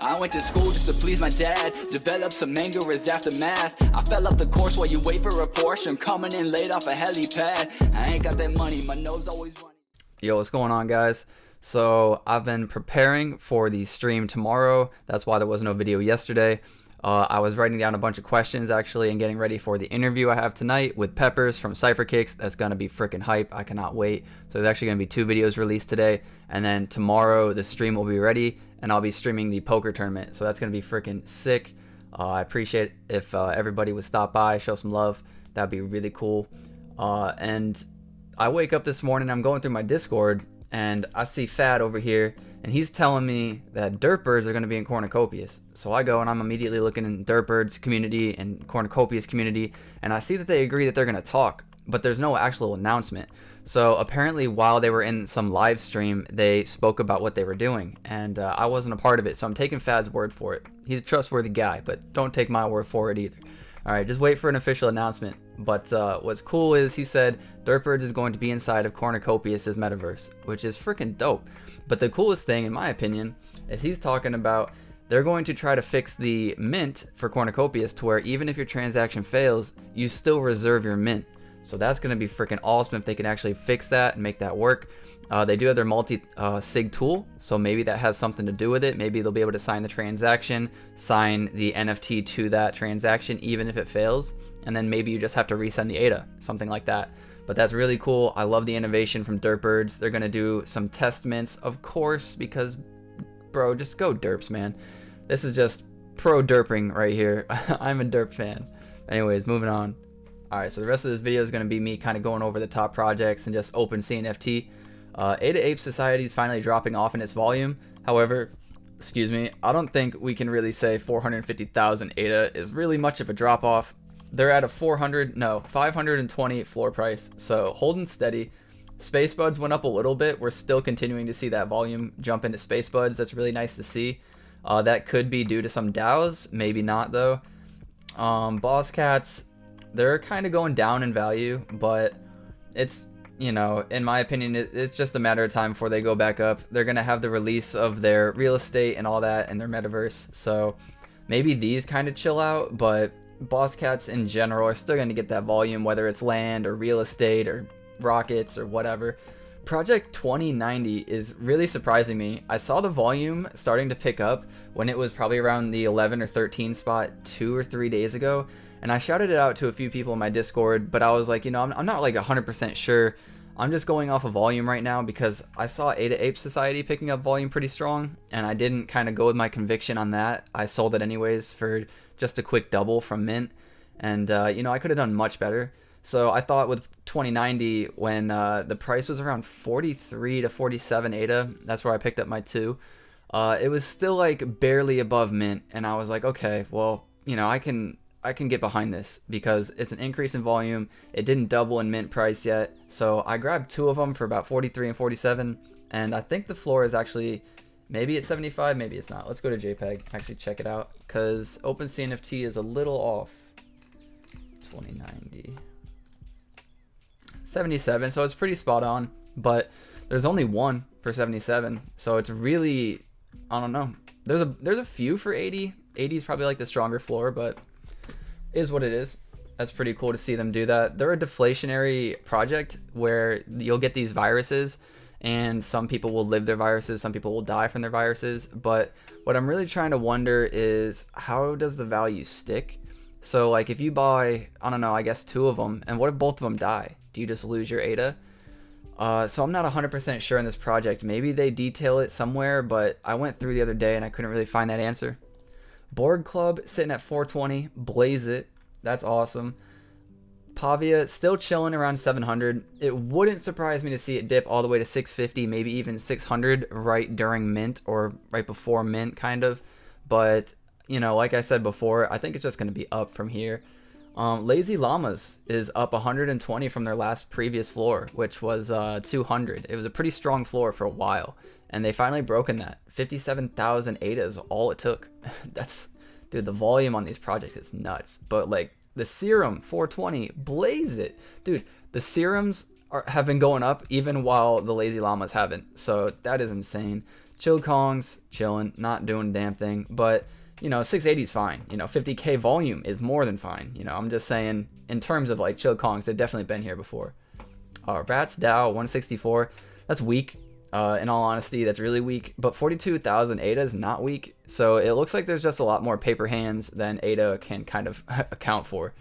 I went to school just to please my dad. Developed some anger as aftermath. I fell off the course while you wait for a Porsche. I'm coming in late off a helipad. I ain't got that money, my nose always running. Yo, what's going on, guys? So I've been preparing for the stream tomorrow. That's why there was no video yesterday. I was writing down a bunch of questions actually and getting ready for the interview I have tonight with Peppers from CypherKicks. That's gonna be freaking hype. I cannot wait. So there's actually gonna be 2 videos released today, and then tomorrow the stream will be ready and I'll be streaming the poker tournament. So that's gonna be freaking sick. I appreciate if everybody would stop by, show some love. That'd be really cool. And I wake up this morning, I'm going through my Discord, and I see Fad over here, and he's telling me that derpbirds are going to be in Cornucopias. So I go and I'm immediately looking in derpbirds community and Cornucopias community, and I see that they agree that they're going to talk, but there's no actual announcement. So apparently while they were in some live stream, they spoke about what they were doing, and I wasn't a part of it, so I'm taking Fad's word for it. He's a trustworthy guy, but don't take my word for it either. Alright, just wait for an official announcement. But what's cool is he said derpbirds is going to be inside of Cornucopias' metaverse, which is freaking dope. But the coolest thing, in my opinion, is he's talking about they're going to try to fix the mint for Cornucopias to where even if your transaction fails, you still reserve your mint. So that's going to be freaking awesome if they can actually fix that and make that work. They do have their multi-sig tool, so maybe that has something to do with it. Maybe they'll be able to sign the transaction, sign the NFT to that transaction, even if it fails, and then maybe you just have to resend the ADA, something like that. But that's really cool. I love the innovation from derpbirds. They're going to do some test mints, of course, because, bro, just go derps, man. This is just pro derping right here. I'm a derp fan. Anyways, moving on. Alright, so the rest of this video is going to be me kind of going over the top projects and just open CNFT. ADA Ape Society is finally dropping off in its volume. However, excuse me, I don't think we can really say 450,000 ADA is really much of a drop off. They're at a 520 floor price, so holding steady. Space Buds went up a little bit. We're still continuing to see that volume jump into Space Buds. That's really nice to see. That could be due to some DAOs, maybe not though. Boss Cats, they're kind of going down in value, but it's, you know, in my opinion, it's just a matter of time before they go back up. They're going to have the release of their real estate and all that and their metaverse. So maybe these kind of chill out, but Boss Cats in general are still going to get that volume, whether it's land or real estate or rockets or whatever. Project 2090 is really surprising me. I saw the volume starting to pick up when it was probably around the 11 or 13 spot 2 or 3 days ago. And I shouted it out to a few people in my Discord, but I was like, you know, I'm not like 100% sure. I'm just going off of volume right now because I saw ADA Ape Society picking up volume pretty strong, and I didn't kind of go with my conviction on that. I sold it anyways for just a quick double from mint, and you know, I could have done much better. So I thought with 2090, when the price was around 43 to 47 ADA, that's where I picked up my 2. It was still like barely above mint, and I was like, okay, well, you know, I can get behind this because it's an increase in volume. It didn't double in mint price yet, so I grabbed 2 of them for about 43 and 47, and I think the floor is actually, maybe it's 75, maybe it's not. Let's go to JPEG, actually check it out, because OpenCNFT is a little off. 2090 77, so it's pretty spot on, but there's only one for 77, so it's really, I don't know. There's a few for 80. 80 is probably like the stronger floor, but is what it is. That's pretty cool to see them do that. They're a deflationary project where you'll get these viruses, and some people will live their viruses, some people will die from their viruses. But what I'm really trying to wonder is, how does the value stick? So like if you buy, I don't know, I guess 2 of them, and what if both of them die? Do you just lose your ADA? So I'm not 100% sure in this project. Maybe they detail it somewhere, but I went through the other day and I couldn't really find that answer. Borg Club sitting at 420, blaze it, that's awesome. Pavia still chilling around 700. It wouldn't surprise me to see it dip all the way to 650, maybe even 600 right during mint or right before mint kind of. But, you know, like I said before, I think it's just going to be up from here. Lazy Llamas is up 120 from their last previous floor, which was 200. It was a pretty strong floor for a while, and they finally broken that. 57,000 ADA is all it took. That's, dude, the volume on these projects is nuts. But like the Serum 420, blaze it, dude. The Serums have been going up even while the Lazy Llamas haven't, so that is insane. Chill Kongs, chilling, not doing a damn thing. But, 680 is fine. 50K volume is more than fine. I'm just saying, in terms of like Chill Kongs, they've definitely been here before. Rats DAO 164, that's weak. In all honesty, that's really weak. But 42,000 ADA is not weak. So it looks like there's just a lot more paper hands than ADA can kind of account for.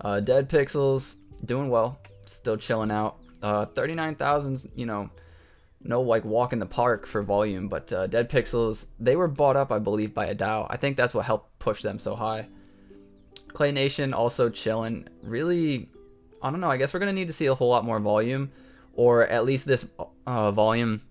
Dead Pixels, doing well, still chilling out. 39,000's, no like walk in the park for volume, but Dead Pixels, they were bought up, I believe, by a DAO. I think that's what helped push them so high. Clay Nation also chilling. Really, I don't know, I guess we're gonna need to see a whole lot more volume, or at least this volume,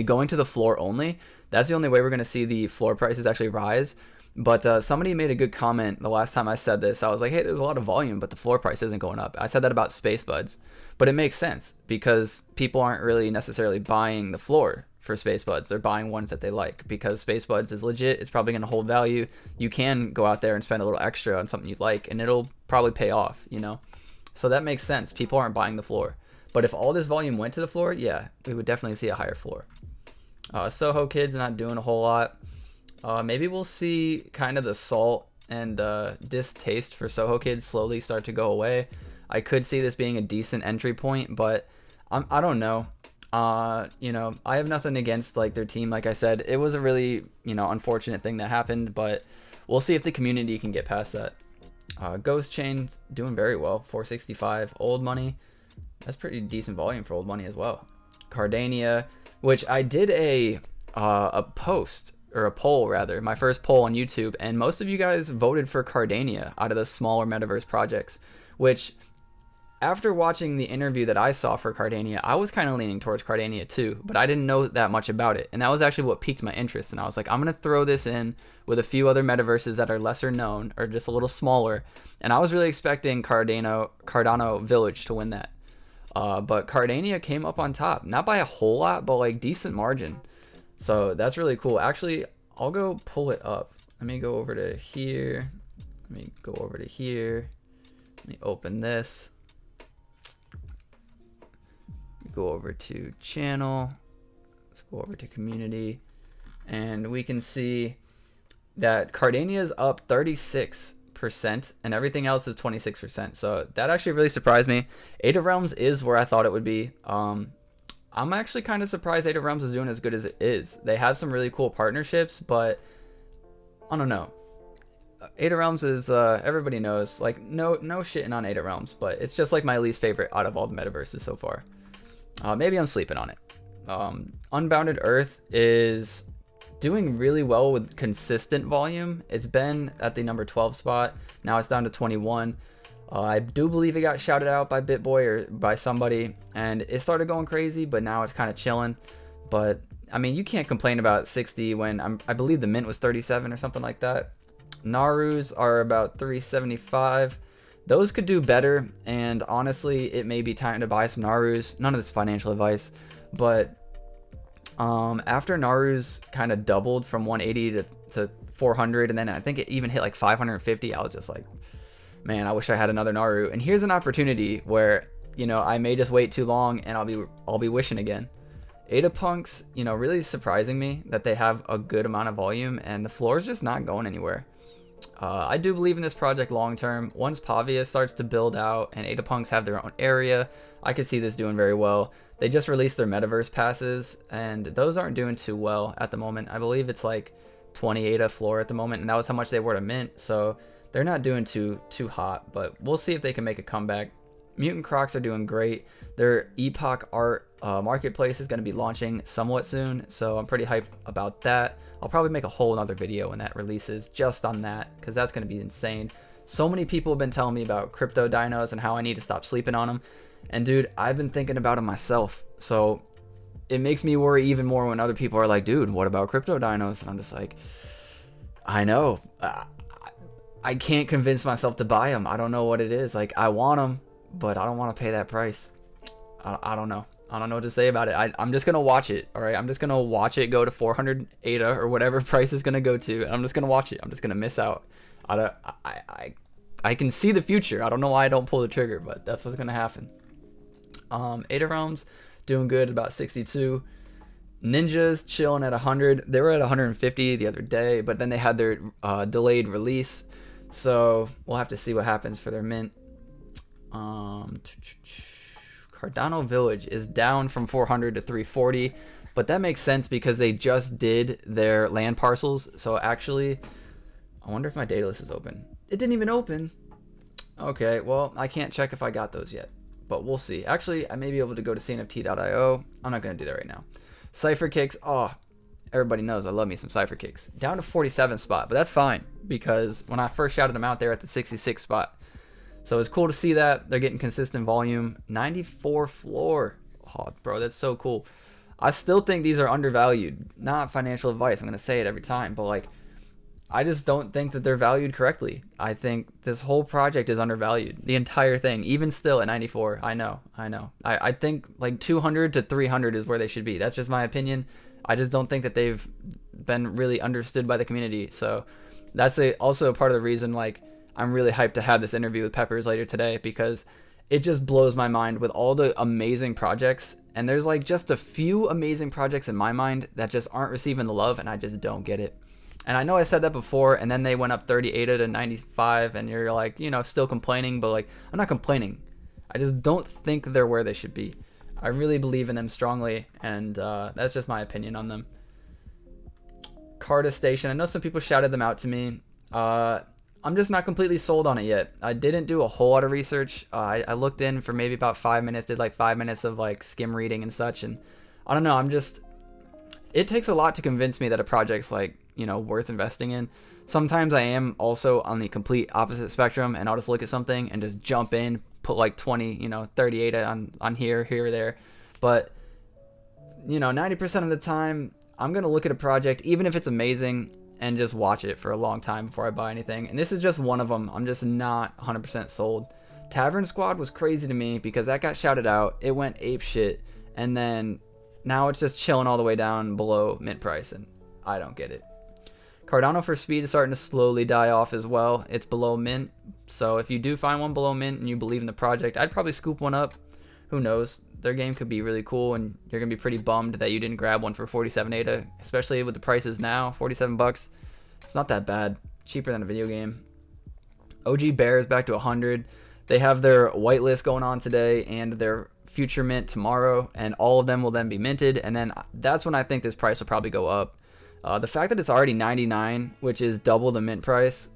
going to the floor only. That's the only way we're gonna see the floor prices actually rise. But somebody made a good comment the last time I said this. I was like, hey, there's a lot of volume, but the floor price isn't going up. I said that about Space Buds, but it makes sense because people aren't really necessarily buying the floor for Space Buds. They're buying ones that they like because Space Buds is legit. It's probably going to hold value. You can go out there and spend a little extra on something you like, and it'll probably pay off, So that makes sense. People aren't buying the floor. But if all this volume went to the floor, yeah, we would definitely see a higher floor. Soho Kids not doing a whole lot. Maybe we'll see kind of the salt and distaste for Soho Kids slowly start to go away. I could see this being a decent entry point, but I don't know. I have nothing against like their team. Like I said, it was a really unfortunate thing that happened, but we'll see if the community can get past that. Ghost Chain's doing very well, 465. Old Money, that's pretty decent volume for old money as well. Cardania, which I did a post, or a poll rather, my first poll on YouTube, and most of you guys voted for Cardania out of the smaller metaverse projects, which after watching the interview that I saw for Cardania, I was kind of leaning towards Cardania too, but I didn't know that much about it, and that was actually what piqued my interest, and I was like, I'm going to throw this in with a few other metaverses that are lesser known or just a little smaller, and I was really expecting Cardano Village to win that. But Cardania came up on top, not by a whole lot, but like decent margin. So that's really cool. Actually, I'll go pull it up. Let me go over to here. Let me go over to here. Let me open this. Go over to channel. Let's go over to community. And we can see that Cardania is up 36%, and everything else is 26%. So that actually really surprised me. Ada Realms is where I thought it would be. I'm actually kind of surprised Ada Realms is doing as good as it is. They have some really cool partnerships, but I don't know. Ada Realms is, everybody knows, like, no shitting on Ada Realms, but it's just like my least favorite out of all the metaverses so far. Maybe I'm sleeping on it. Unbounded Earth is doing really well with consistent volume. It's been at the number 12 spot. Now it's down to 21. I do believe it got shouted out by BitBoy or by somebody, and it started going crazy, but now it's kind of chilling. But I mean, you can't complain about 60 when I believe the mint was 37 or something like that. Narus are about 375. Those could do better, and honestly, it may be time to buy some Narus. None of this financial advice, but after Narus kind of doubled from 180 to 400, and then I think it even hit like 550, I was just like, man, I wish I had another Naru. And here's an opportunity where, I may just wait too long and I'll be wishing again. Ada Punks, really surprising me that they have a good amount of volume and the floor is just not going anywhere. I do believe in this project long term. Once Pavia starts to build out and Ada Punks have their own area, I could see this doing very well. They just released their metaverse passes, and those aren't doing too well at the moment. I believe it's like 20 Ada floor at the moment, and that was how much they were to mint, so they're not doing too hot, but we'll see if they can make a comeback. Mutant Crocs are doing great. Their Epoch Art marketplace is going to be launching somewhat soon, so I'm pretty hyped about that. I'll probably make a whole other video when that releases just on that, because that's going to be insane. So many people have been telling me about crypto dinos and how I need to stop sleeping on them, and dude, I've been thinking about them myself, so it makes me worry even more when other people are like, dude, what about crypto dinos? And I'm just like, I know. I can't convince myself to buy them. I don't know what it is. Like, I want them, but I don't want to pay that price. I don't know. I don't know what to say about it. I'm just going to watch it, all right? I'm just going to watch it go to 400 ADA or whatever price is going to go to, and I'm just going to watch it. I'm just going to miss out. I can see the future. I don't know why I don't pull the trigger, but that's what's going to happen. Ada Realms doing good, about 62. Ninja's chilling at 100. They were at 150 the other day, but then they had their delayed release. So we'll have to see what happens for their mint. Cardano Village is down from 400 to 340, but that makes sense because they just did their land parcels. So actually, I wonder if my data list is open. It didn't even open. Okay, well, I can't check if I got those yet, but we'll see. Actually, I may be able to go to CNFT.io. I'm not going to do that right now. Cypher kicks. Oh, everybody knows I love me some cypher kicks. Down to 47th spot, but that's fine because when I first shouted them out, they were at the 66th spot. So it's cool to see that they're getting consistent volume. 94 floor. Oh, bro, that's so cool. I still think these are undervalued. Not financial advice. I'm going to say it every time, but like, I just don't think that they're valued correctly. I think this whole project is undervalued. The entire thing, even still at 94. I know. I think like 200 to 300 is where they should be. That's just my opinion. I just don't think that they've been really understood by the community. So that's also part of the reason like I'm really hyped to have this interview with Peppers later today, because it just blows my mind with all the amazing projects. And there's like just a few amazing projects in my mind that just aren't receiving the love, and I just don't get it. And I know I said that before, and then they went up 38 to 95, and you're like, you know, still complaining, but like, I'm not complaining. I just don't think they're where they should be. I really believe in them strongly, and that's just my opinion on them. Carta Station, I know some people shouted them out to me. I'm just not completely sold on it yet. I didn't do a whole lot of research. I looked in for maybe about 5 minutes, did like 5 minutes of like skim reading and such, and I don't know, it takes a lot to convince me that a project's like, you know, worth investing in. Sometimes I am also on the complete opposite spectrum, and I'll just look at something and just jump in, put like 20, you know, 38 on here or there. But, you know, 90% of the time, I'm going to look at a project, even if it's amazing, and just watch it for a long time before I buy anything. And this is just one of them. I'm just not 100% sold. Tavern Squad was crazy to me because that got shouted out. It went ape shit. And then now it's just chilling all the way down below mint price, and I don't get it. Cardano for speed is starting to slowly die off as well. It's below mint. So if you do find one below mint and you believe in the project, I'd probably scoop one up. Who knows? Their game could be really cool, and you're going to be pretty bummed that you didn't grab one for 47 ADA, especially with the prices now, 47 bucks. It's not that bad. Cheaper than a video game. OG Bears back to 100. They have their whitelist going on today and their future mint tomorrow, and all of them will then be minted, and then that's when I think this price will probably go up. The fact that it's already 99, which is double the mint price,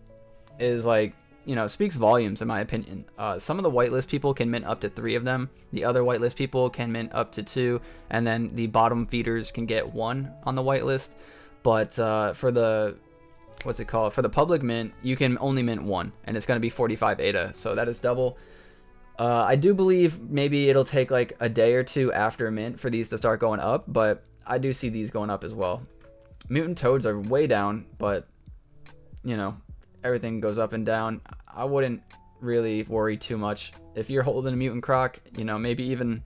is like, you know, speaks volumes in my opinion. Some of the whitelist people can mint up to 3 of them. The other whitelist people can mint up to 2, and then the bottom feeders can get 1 on the whitelist. But for the, what's it called? For the public mint, you can only mint 1, and it's going to be 45 ADA, so that is double. I do believe maybe it'll take like a day or 2 after mint for these to start going up, but I do see these going up as well. Mutant toads are way down, but you know, everything goes up and down. I wouldn't really worry too much. If you're holding a mutant croc, you know, maybe even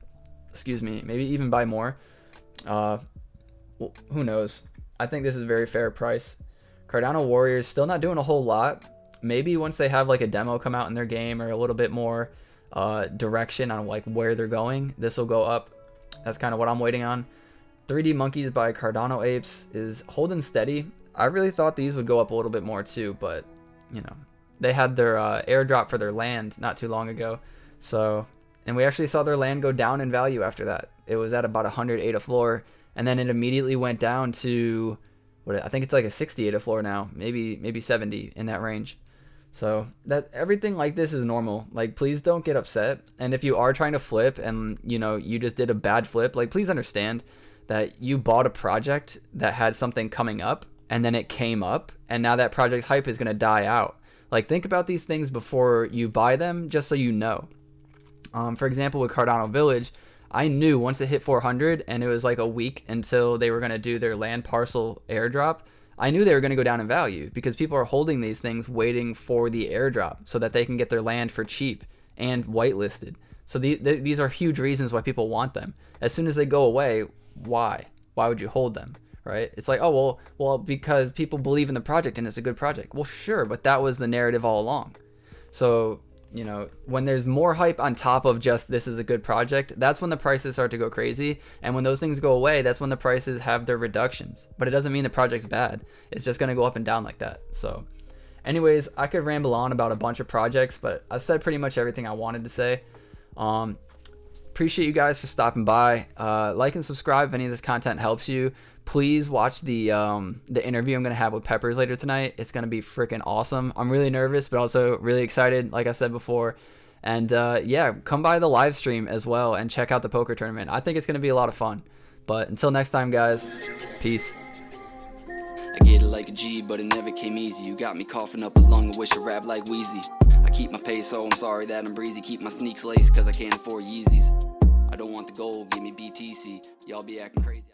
buy more. Well, who knows? I think this is a very fair price. Cardano Warriors still not doing a whole lot. Maybe once they have like a demo come out in their game or a little bit more direction on like where they're going, this will go up. That's kind of what I'm waiting on. 3D Monkeys by Cardano Apes is holding steady. I really thought these would go up a little bit more too, but you know, they had their airdrop for their land not too long ago. So, and we actually saw their land go down in value after that. It was at about 100 ADA floor, and then it immediately went down to what I think it's like a 60 ADA floor now, maybe 70 in that range. So that everything like this is normal. Like, please don't get upset. And if you are trying to flip and you know you just did a bad flip, like please understand that you bought a project that had something coming up, and then it came up, and now that project's hype is going to die out. Like, think about these things before you buy them, just so you know. For example, with Cardano Village, I knew once it hit 400 and it was like a week until they were going to do their land parcel airdrop, I knew they were going to go down in value because people are holding these things waiting for the airdrop so that they can get their land for cheap and whitelisted. So these are huge reasons why people want them. As soon as they go away, why would you hold them, right? It's like, oh well because people believe in the project and it's a good project. Well, sure, but that was the narrative all along. So you know, when there's more hype on top of just this is a good project, that's when the prices start to go crazy. And when those things go away, that's when the prices have their reductions. But it doesn't mean the project's bad. It's just going to go up and down like that. So anyways, I could ramble on about a bunch of projects, but I've said pretty much everything I wanted to say. Appreciate you guys for stopping by. Like and subscribe if any of this content helps you. Please watch the interview I'm gonna have with Peppers later tonight. It's gonna be freaking awesome. I'm really nervous, but also really excited, like I said before. And yeah, come by the live stream as well and check out the poker tournament. I think it's gonna be a lot of fun. But until next time, guys, peace. I get it like a G, but it never came easy. You got me coughing up a lung, I wish I rap like Wheezy. I keep my pace, so I'm sorry that I'm breezy. Keep my sneaks laced, cause I can't afford Yeezys. I don't want the gold, give me BTC. Y'all be acting crazy.